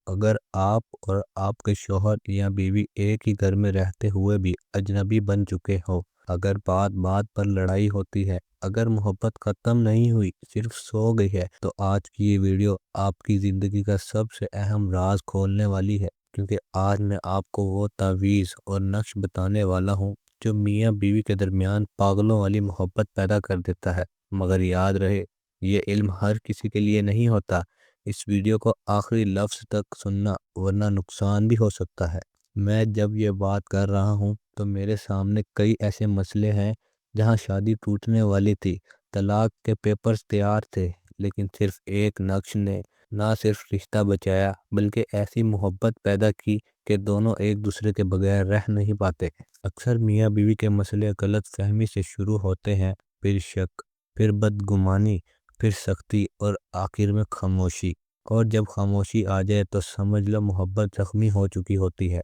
اگر آپ اور آپ کے شوہر یا بیوی ایک ہی گھر میں رہتے ہوئے بھی اجنبی بن چکے ہو، اگر بات بات پر لڑائی ہوتی ہے، اگر محبت ختم نہیں ہوئی صرف سو گئی ہے، تو آج کی یہ ویڈیو آپ کی زندگی کا سب سے اہم راز کھولنے والی ہے، کیونکہ آج میں آپ کو وہ تعویذ اور نقش بتانے والا ہوں جو میاں بیوی کے درمیان پاگلوں والی محبت پیدا کر دیتا ہے۔ مگر یاد رہے، یہ علم ہر کسی کے لیے نہیں ہوتا۔ اس ویڈیو کو آخری لفظ تک سننا، ورنہ نقصان بھی ہو سکتا ہے۔ میں جب یہ بات کر رہا ہوں تو میرے سامنے کئی ایسے مسئلے ہیں جہاں شادی ٹوٹنے والی تھی، طلاق کے پیپرز تیار تھے، لیکن صرف ایک نقش نے نہ صرف رشتہ بچایا بلکہ ایسی محبت پیدا کی کہ دونوں ایک دوسرے کے بغیر رہ نہیں پاتے۔ اکثر میاں بیوی کے مسئلے غلط فہمی سے شروع ہوتے ہیں، پھر شک، پھر بدگمانی، پھر سختی اور آخر میں خاموشی۔ اور جب خاموشی آ جائے تو سمجھ لو محبت زخمی ہو چکی ہوتی ہے۔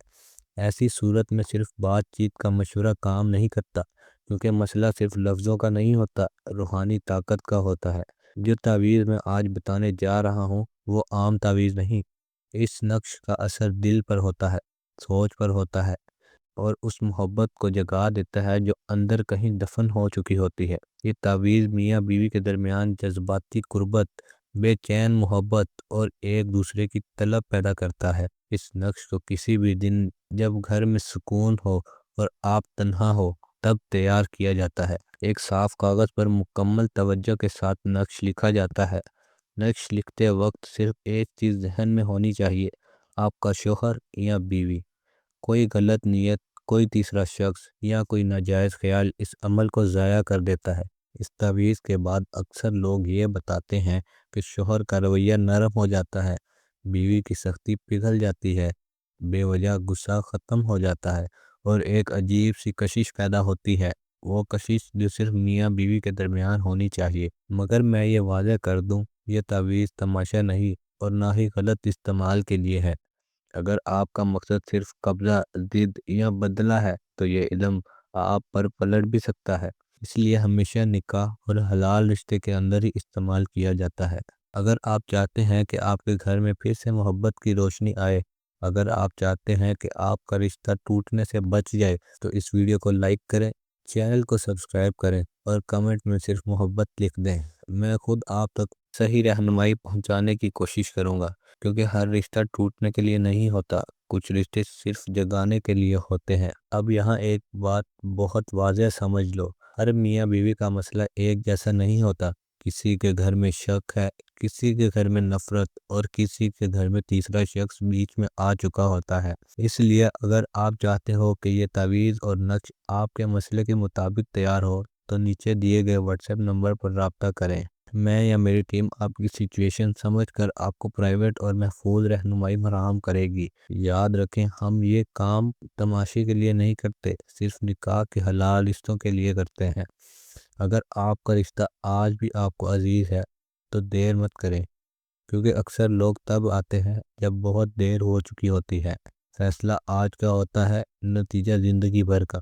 ایسی صورت میں صرف بات چیت کا مشورہ کام نہیں کرتا، کیونکہ مسئلہ صرف لفظوں کا نہیں ہوتا، روحانی طاقت کا ہوتا ہے۔ جو تعویذ میں آج بتانے جا رہا ہوں وہ عام تعویذ نہیں۔ اس نقش کا اثر دل پر ہوتا ہے، سوچ پر ہوتا ہے، اور اس محبت کو جگا دیتا ہے جو اندر کہیں دفن ہو چکی ہوتی ہے۔ یہ تعویذ میاں بیوی کے درمیان جذباتی قربت، بے چین محبت اور ایک دوسرے کی طلب پیدا کرتا ہے۔ اس نقش کو کسی بھی دن جب گھر میں سکون ہو اور آپ تنہا ہو تب تیار کیا جاتا ہے۔ ایک صاف کاغذ پر مکمل توجہ کے ساتھ نقش لکھا جاتا ہے۔ نقش لکھتے وقت صرف ایک چیز ذہن میں ہونی چاہیے: آپ کا شوہر یا بیوی۔ کوئی غلط نیت، کوئی تیسرا شخص یا کوئی ناجائز خیال اس عمل کو ضائع کر دیتا ہے۔ اس تعویذ کے بعد اکثر لوگ یہ بتاتے ہیں کہ شوہر کا رویہ نرم ہو جاتا ہے، بیوی کی سختی پگھل جاتی ہے، بے وجہ غصہ ختم ہو جاتا ہے، اور ایک عجیب سی کشش پیدا ہوتی ہے، وہ کشش جو صرف میاں بیوی کے درمیان ہونی چاہیے۔ مگر میں یہ واضح کر دوں، یہ تعویذ تماشا نہیں اور نہ ہی غلط استعمال کے لیے ہے۔ اگر آپ کا مقصد صرف قبضہ، ضد یا بدلہ ہے تو یہ علم آپ پر پلٹ بھی سکتا ہے۔ اس لیے ہمیشہ نکاح اور حلال رشتے کے اندر ہی استعمال کیا جاتا ہے۔ اگر آپ چاہتے ہیں کہ آپ کے گھر میں پھر سے محبت کی روشنی آئے، اگر آپ چاہتے ہیں کہ آپ کا رشتہ ٹوٹنے سے بچ جائے، تو اس ویڈیو کو لائک کریں، چینل کو سبسکرائب کریں اور کمنٹ میں صرف محبت لکھ دیں۔ میں خود آپ تک صحیح رہنمائی پہنچانے کی کوشش کروں گا، کیونکہ ہر رشتہ ٹوٹنے کے لیے نہیں ہوتا، کچھ رشتے صرف جگانے کے لیے ہوتے ہیں۔ اب یہاں ایک بات بہت واضح سمجھ لو، ہر میاں بیوی کا مسئلہ ایک جیسا نہیں ہوتا۔ کسی کے گھر میں شک ہے، کسی کے گھر میں نفرت، اور کسی کے گھر میں تیسرا شخص بیچ میں آ چکا ہوتا ہے۔ اس لیے اگر آپ چاہتے ہو کہ یہ تعویذ اور نقش آپ کے مسئلے کے مطابق تیار ہو تو نیچے دیے گئے واٹس ایپ نمبر پر رابطہ کریں۔ میں یا میری ٹیم آپ کی سچویشن سمجھ کر آپ کو پرائیویٹ اور محفوظ رہنمائی فراہم کرے گی۔ یاد رکھیں، ہم یہ کام تماشے کے لیے نہیں کرتے، صرف نکاح کے حلال رشتوں کے لیے کرتے ہیں۔ اگر آپ کا رشتہ آج بھی آپ کو عزیز ہے تو دیر مت کریں، کیونکہ اکثر لوگ تب آتے ہیں جب بہت دیر ہو چکی ہوتی ہے۔ فیصلہ آج کا ہوتا ہے، نتیجہ زندگی بھر کا۔